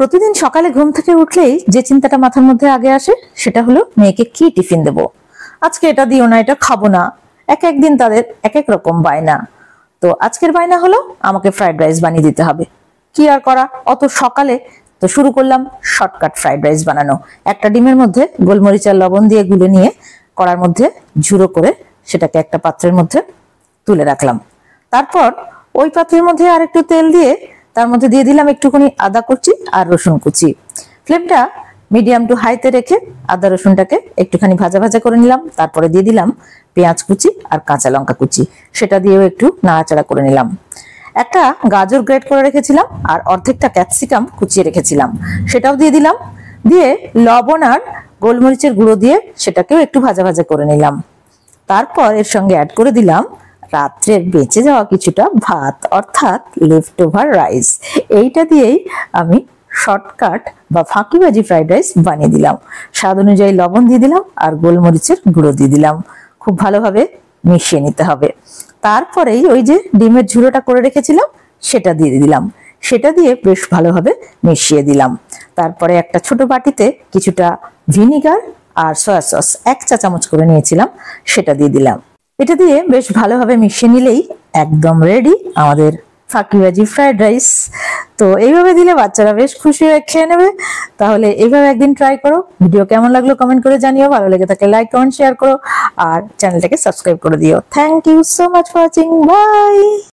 প্রতিদিন সকালে ঘুম থেকে উঠলেই যে চিন্তাটা মাথার মধ্যে আগে আসে সেটা হলো মেয়েকে কি টিফিন দেব। আজকে এটা দিও না, এটা খাবো না। একদিন তাদের এক এক রকম বায়না। তো আজকের বায়না হলো আমাকে ফ্রাইড রাইস বানিয়ে দিতে হবে। কি আর করা, অত সকালে। তো শুরু করলাম শর্টকাট ফ্রাইড রাইস বানানো। একটা ডিমের মধ্যে গোলমরিচ আর লবণ দিয়ে গুলে নিয়ে কড়ার মধ্যে ঝুড়ো করে সেটাকে একটা পাত্রের মধ্যে তুলে রাখলাম। তারপর ওই পাত্রের মধ্যে আর একটু তেল দিয়ে তার মধ্যে দিয়ে দিলাম একটুখানি আদা কুচি আর রসুন কুচি। ফ্লেমটা মিডিয়াম টু হাইতে রেখে আদা রসুনটাকে একটুখানি ভাজা ভাজা করে নিলাম। তারপরে দিয়ে দিলাম পেঁয়াজ কুচি আর কাঁচা লঙ্কা কুচি, সেটা দিয়েও একটু নাড়াচাড়া করে নিলাম। একটা গাজর গ্রেট করে রেখেছিলাম আর অর্ধেকটা ক্যাপসিকাম কুচিয়ে রেখেছিলাম, সেটাও দিয়ে দিলাম। দিয়ে লবণ আর গোলমরিচের গুঁড়ো দিয়ে সেটাকেও একটু ভাজা ভাজা করে নিলাম। তারপর এর সঙ্গে অ্যাড করে দিলাম রাত্রের বেঁচে যাওয়া কিছুটা ভাত, অর্থাৎ লেফট ওভার রাইস। এইটা দিয়েই আমি শর্টকাট বা ফাঁকিবাজি ফ্রাইড রাইস বানিয়ে দিলাম। স্বাদ অনুযায়ী লবণ দিয়ে দিলাম আর গোলমরিচের গুঁড়ো দিয়ে দিলাম। খুব ভালোভাবে মিশিয়ে নিতে হবে। তারপরেই ওই যে ডিমের ঝুড়োটা করে রেখেছিলাম সেটা দিয়ে দিলাম। সেটা দিয়ে বেশ ভালোভাবে মিশিয়ে দিলাম। তারপরে একটা ছোট বাটিতে কিছুটা ভিনিগার আর সয়া সস 1 চা চামচ করে নিয়েছিলাম, সেটা দিয়ে দিলাম। এটা দিয়ে বেশ ভালোভাবে মিশিয়ে নিলেই একদম রেডি আমাদের ফাঁকিবাজি ফ্রাইড রাইস। তো এইভাবে দিলে বাচ্চারা বেশ খুশি হয়ে খেয়ে নেবে। তাহলে এইভাবে একদিন ট্রাই করো। ভিডিও কেমন লাগলো কমেন্ট করে জানিও। ভালো লেগে থাকলে লাইক কমেন্ট শেয়ার করো আর চ্যানেলটাকে সাবস্ক্রাইব করে দিও। Thank you so much for watching. By.